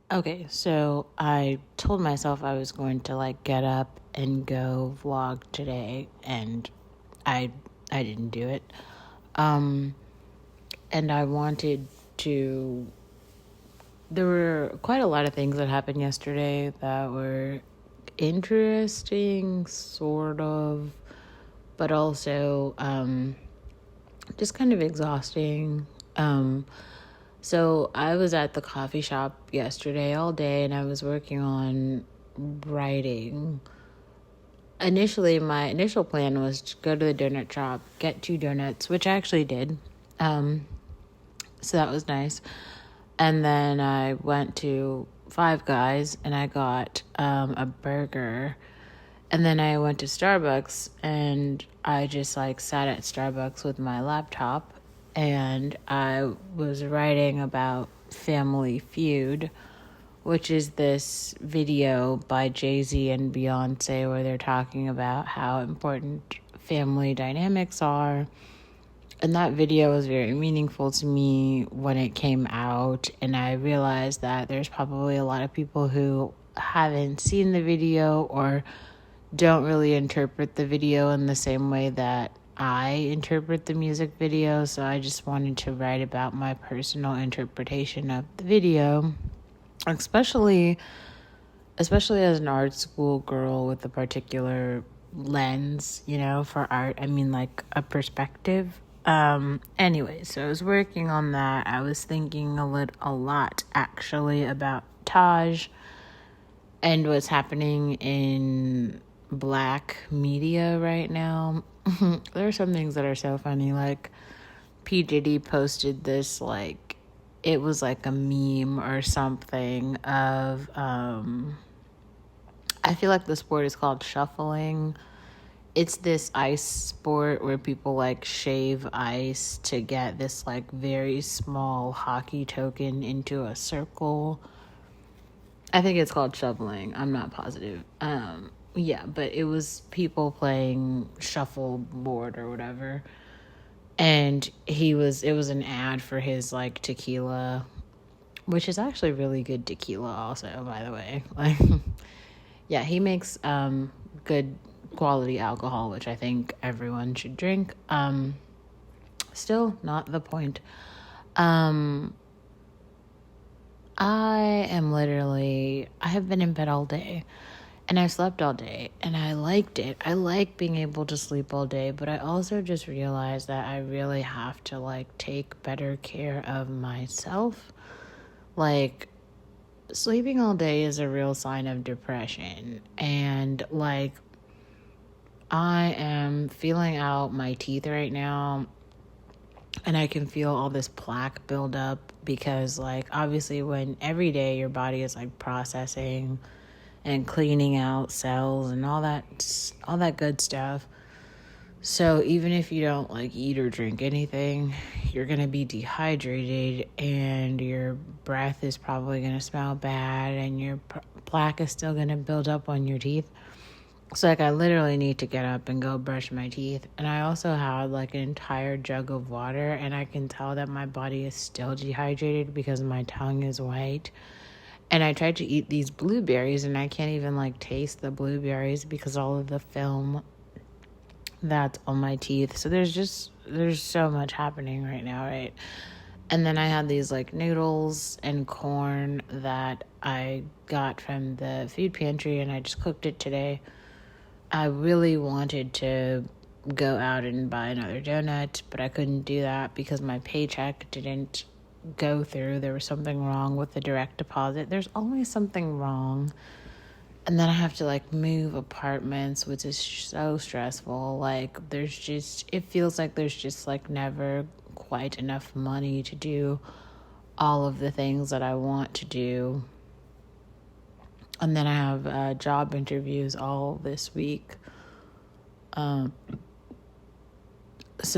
Okay, so I told myself I was going to like get up and go vlog today, and I I didn't do it. Um, and I wanted to. There were quite a lot of things that happened yesterday that were interesting, sort of, but also just kind of exhausting. Um, So I was at the coffee shop yesterday all day and I was working on writing. Initially, my initial plan was to go to the donut shop, get 2 donuts, which I actually did. Um, so that was nice. And then I went to Five Guys and I got a burger. And then I went to Starbucks and I just like sat at Starbucks with my laptop and I was writing about Family Feud, which is this video by Jay-Z and Beyonce where they're talking about how important family dynamics are. And that video was very meaningful to me when it came out, and I realized that there's probably a lot of people who haven't seen the video or don't really interpret the video in the same way that I interpret the music video. So I just wanted to write about my personal interpretation of the video, especially as an art school girl with a particular lens, for art. I mean, like a perspective. Anyway, so I was working on that. I was thinking a lot actually about Taj and what's happening in black media right now. There are some things that are so funny. Like P. Diddy posted this, like, it was like a meme or something of, I feel like the sport is called shuffling. It's this ice sport where people like shave ice to get this like very small hockey token into a circle. I think it's called shoveling. I'm not positive. Yeah, but it was people playing shuffleboard or whatever. And it was an ad for his like tequila, which is actually really good tequila also, by the way. Like, yeah, he makes good quality alcohol, which I think everyone should drink. Still not the point. I have been in bed all day and I slept all day and I liked it. I like being able to sleep all day, but I also just realized that I really have to like take better care of myself. Like, sleeping all day is a real sign of depression, and like I am feeling out my teeth right now and I can feel all this plaque build up because, like, obviously when every day your body is like processing and cleaning out cells and all that good stuff. So even if you don't like eat or drink anything, you're going to be dehydrated and your breath is probably going to smell bad and your plaque is still going to build up on your teeth. So, like, I literally need to get up and go brush my teeth. And I also had, like, an entire jug of water, and I can tell that my body is still dehydrated because my tongue is white. And I tried to eat these blueberries, and I can't even, like, taste the blueberries because all of the film that's on my teeth. So there's so much happening right now, right? And then I had these, like, noodles and corn that I got from the food pantry, and I just cooked it today. I really wanted to go out and buy another donut, but I couldn't do that because my paycheck didn't go through. There was something wrong with the direct deposit. There's always something wrong. And then I have to like move apartments, which is so stressful. Like it feels like there's just like never quite enough money to do all of the things that I want to do. And then I have job interviews all this week. So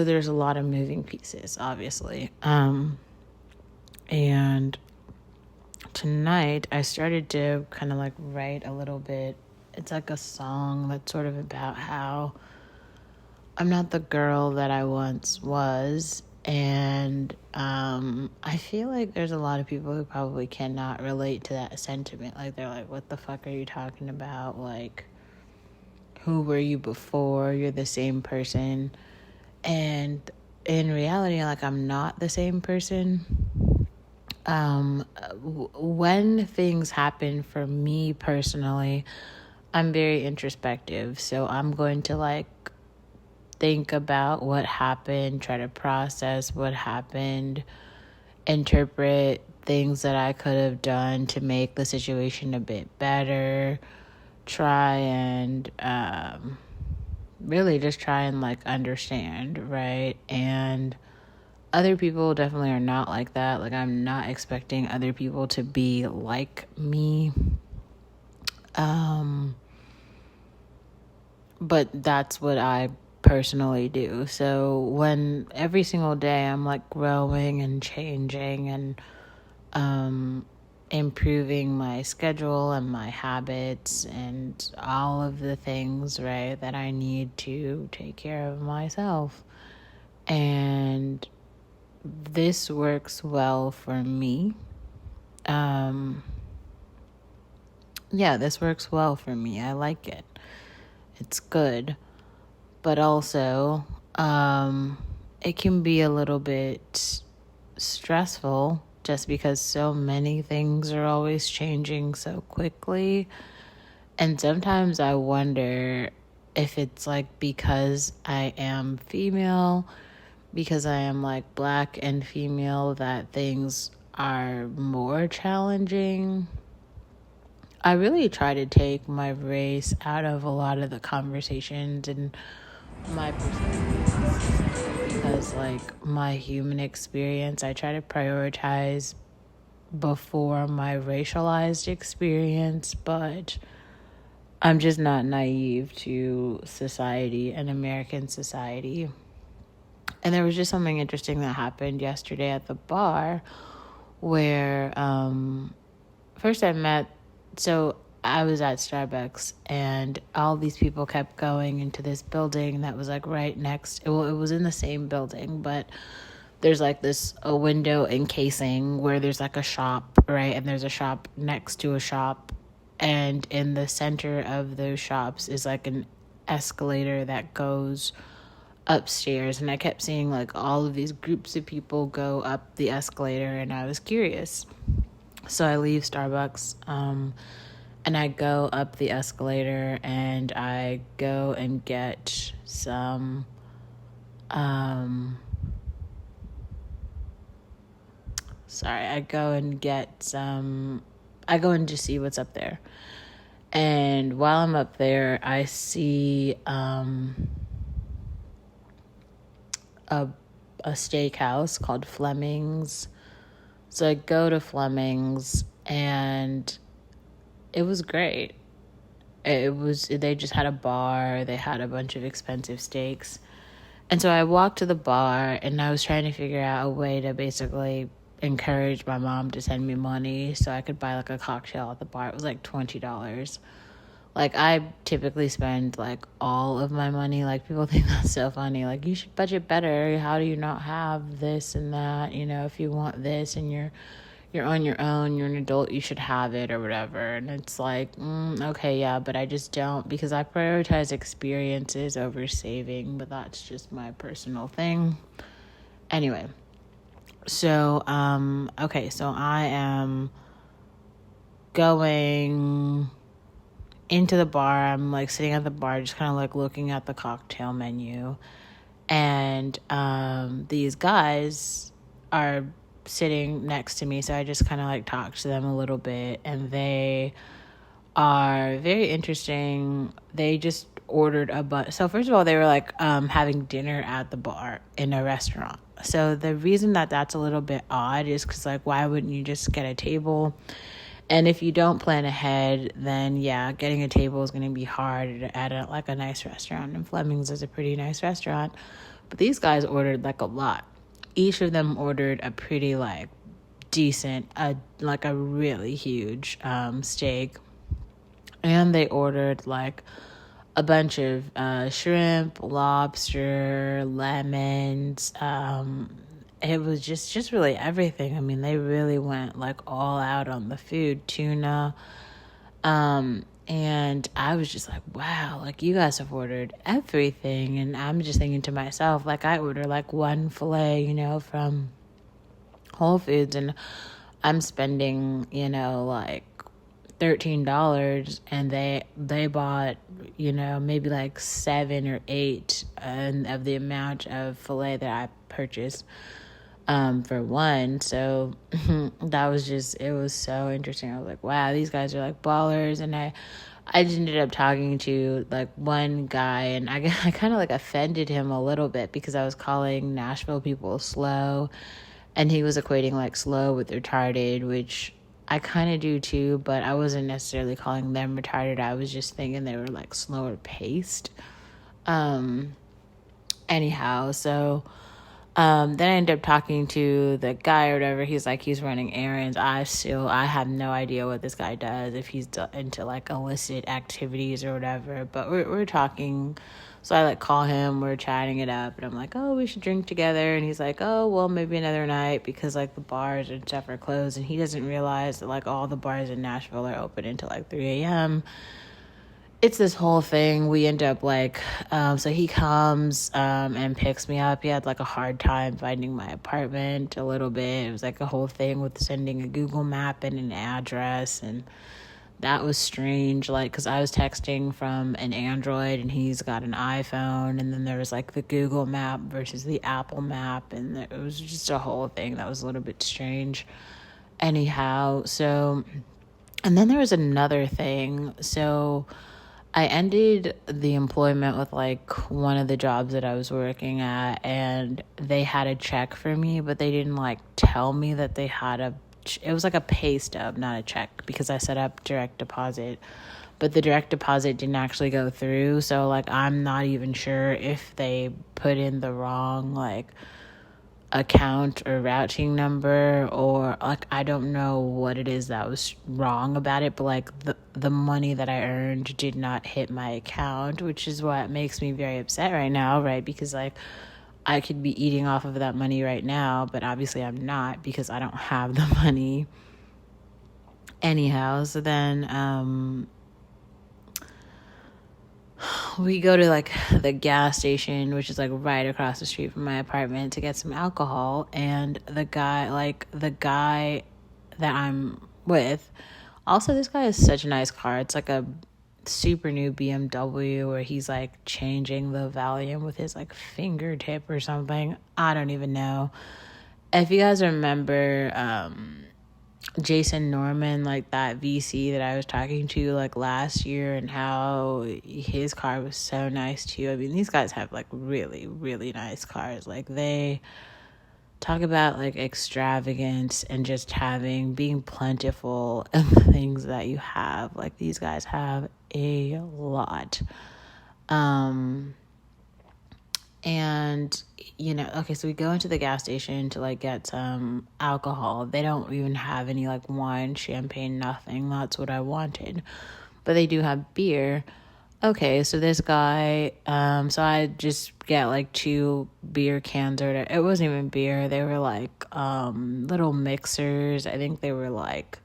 there's a lot of moving pieces, obviously. And tonight I started to kind of like write a little bit. It's like a song that's sort of about how I'm not the girl that I once was, And I feel like there's a lot of people who probably cannot relate to that sentiment. Like, they're like, what the fuck are you talking about? Like, who were you before? You're the same person. And in reality, like, I'm not the same person. When things happen for me personally, I'm very introspective. So I'm going to like think about what happened, try to process what happened, interpret things that I could have done to make the situation a bit better, try and really just try and like understand, right? And other people definitely are not like that. Like, I'm not expecting other people to be like me. But that's what I personally do. So when every single day I'm like growing and changing and improving my schedule and my habits and all of the things, right, that I need to take care of myself. And this works well for me. This works well for me. I like it. It's good. But also, it can be a little bit stressful just because so many things are always changing so quickly. And sometimes I wonder if it's like because I am female, because I am like black and female, that things are more challenging. I really try to take my race out of a lot of the conversations and my perspectives because, like, my human experience, I try to prioritize before my racialized experience, but I'm just not naive to society and American society. And there was just something interesting that happened yesterday at the bar where first I was at Starbucks and all these people kept going into this building that was like right next. It was in the same building, but there's like a window encasing where there's like a shop, right? And there's a shop next to a shop. And in the center of those shops is like an escalator that goes upstairs. And I kept seeing like all of these groups of people go up the escalator, and I was curious. So I leave Starbucks, and I go up the escalator, and I go and get some, I go and just see what's up there. And while I'm up there, I see a steakhouse called Fleming's. So I go to Fleming's, and it was great. They just had a bar. They had a bunch of expensive steaks. And so I walked to the bar, and I was trying to figure out a way to basically encourage my mom to send me money so I could buy like a cocktail at the bar. It was like $20. Like, I typically spend like all of my money. Like, people think that's so funny. Like, you should budget better. How do you not have this and that? You know, if you want this and you're on your own, you're an adult, you should have it or whatever. And it's like, okay, yeah, but I just don't, because I prioritize experiences over saving, but that's just my personal thing. Anyway, so, so I am going into the bar. I'm like sitting at the bar, just kind of like looking at the cocktail menu. And these guys are sitting next to me, so I just kind of like talked to them a little bit, and they are very interesting. They just ordered a bunch. So first of all, they were like having dinner at the bar in a restaurant. So the reason that that's a little bit odd is because, like, why wouldn't you just get a table? And if you don't plan ahead, then yeah, getting a table is going to be hard at a nice restaurant. And Fleming's is a pretty nice restaurant, but these guys ordered like a lot. Each of them ordered a pretty like decent, a really huge steak, and they ordered like a bunch of shrimp, lobster, lemons, it was just really everything. I mean, they really went like all out on the food, tuna. And I was just like, wow, like you guys have ordered everything. And I'm just thinking to myself, like I order like one filet, from Whole Foods, and I'm spending, like $13, and they bought, maybe like 7 or 8 of the amount of filet that I purchased for one. So that was it was so interesting. I was like, wow, these guys are like ballers. And I just ended up talking to like one guy, and I kind of like offended him a little bit because I was calling Nashville people slow, and he was equating like slow with retarded, which I kind of do too, but I wasn't necessarily calling them retarded. I was just thinking they were like slower paced. Anyhow, so then I ended up talking to the guy or whatever. He's like, he's running errands. I have no idea what this guy does, if he's into like illicit activities or whatever. But we're talking. So I like call him, we're chatting it up, and I'm like, oh, we should drink together. And he's like, oh, well, maybe another night, because like the bars and stuff are closed. And he doesn't realize that like all the bars in Nashville are open until like 3 a.m. It's this whole thing. We end up like, so he comes and picks me up. He had like a hard time finding my apartment a little bit. It was like a whole thing with sending a Google map and an address, and that was strange, like, because I was texting from an Android and he's got an iPhone, and then there was like the Google map versus the Apple map, and it was just a whole thing that was a little bit strange. Anyhow, so, and then there was another thing. So I ended the employment with like one of the jobs that I was working at, and they had a check for me, but they didn't like tell me that they had it was like a pay stub, not a check, because I set up direct deposit, but the direct deposit didn't actually go through. So like, I'm not even sure if they put in the wrong like account or routing number, or like, I don't know what it is that was wrong about it, but like the money that I earned did not hit my account, which is what makes me very upset right now, right? Because like, I could be eating off of that money right now, but obviously I'm not, because I don't have the money. Anyhow, so then we go to like the gas station, which is like right across the street from my apartment, to get some alcohol. And the guy that I'm with, also this guy has such a nice car. It's like a super new BMW, where he's like changing the volume with his like fingertip or something. I don't even know. If you guys remember Jason Norman, like that VC that I was talking to like last year, and how his car was so nice too. I mean, these guys have like really, really nice cars. Like, they talk about like extravagance and just being plentiful in the things that you have. Like, these guys have a lot. And okay, so we go into the gas station to like get some alcohol. They don't even have any like wine, champagne, nothing. That's what I wanted, but they do have beer. Okay, so this guy, so I just get like 2 beer cans, or it wasn't even beer. They were like little mixers. I think they were like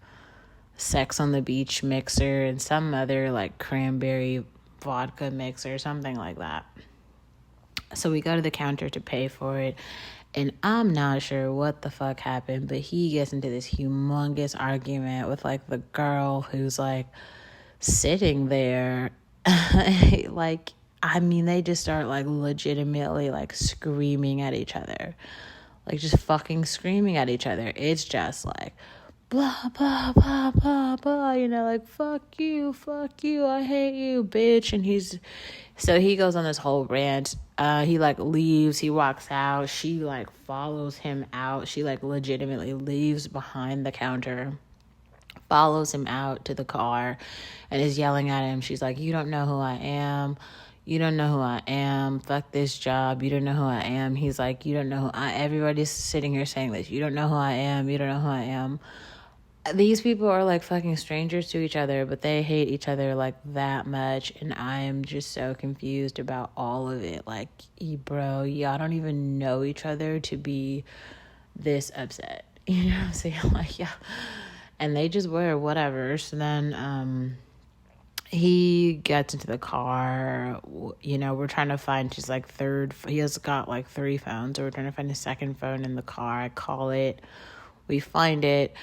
Sex on the Beach mixer and some other like cranberry vodka mix or something like that. So we go to the counter to pay for it, and I'm not sure what the fuck happened, but he gets into this humongous argument with like the girl who's like sitting there. Like, I mean, they just start like legitimately like screaming at each other, like just fucking screaming at each other. It's just like blah blah blah blah blah, like fuck you, I hate you, bitch. And he goes on this whole rant. He like leaves, he walks out, she like follows him out. She like legitimately leaves behind the counter, follows him out to the car, and is yelling at him. She's like, you don't know who I am. You don't know who I am. Fuck this job. You don't know who I am. He's like, you don't know everybody's sitting here saying this. You don't know who I am. You don't know who I am. These people are like fucking strangers to each other, but they hate each other like that much. And I am just so confused about all of it. Like, bro, y'all don't even know each other to be this upset. You know what I'm saying? Like, yeah. And they just were, whatever. So then he gets into the car. You know, we're trying to find his like he has got like 3 phones. So we're trying to find his second phone in the car. I call it. We find it.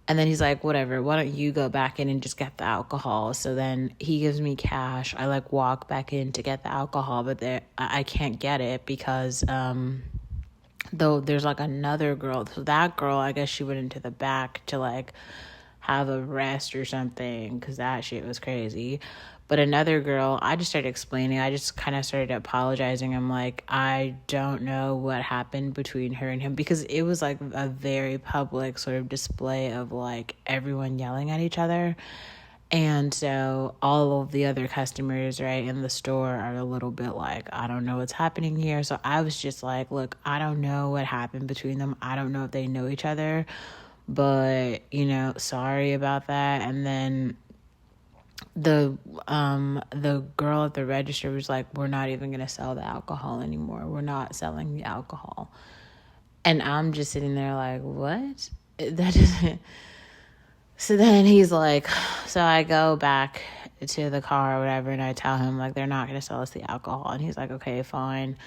And then he's like, whatever, why don't you go back in and just get the alcohol? So then he gives me cash. I like walk back in to get the alcohol, but I can't get it because though there's like another girl. So that girl, I guess she went into the back to like have a rest or something because that shit was crazy. But another girl, I just started explaining. I just kind of started apologizing. I'm like, I don't know what happened between her and him because it was like a very public sort of display of like everyone yelling at each other. And so all of the other customers, right, in the store are a little bit like, I don't know what's happening here. So I was just like, look, I don't know what happened between them. I don't know if they know each other, but, you know, sorry about that. And then the girl at the register was like, we're not even going to sell the alcohol anymore. We're not selling the alcohol. And I'm just sitting there like, what? That doesn't... So then he's like, so I go back to the car or whatever, and I tell him, like, they're not going to sell us the alcohol. And he's like, okay, fine.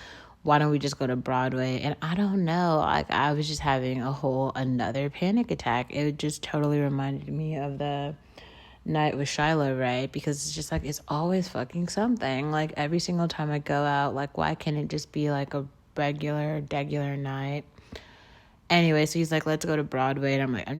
Why don't we just go to Broadway? And I don't know. Like, I was just having another panic attack. It just totally reminded me of the night with Shiloh, right? Because it's just like, it's always fucking something. Like, every single time I go out, like, why can't it just be like a regular night? Anyway, so he's like, let's go to Broadway. And I'm like,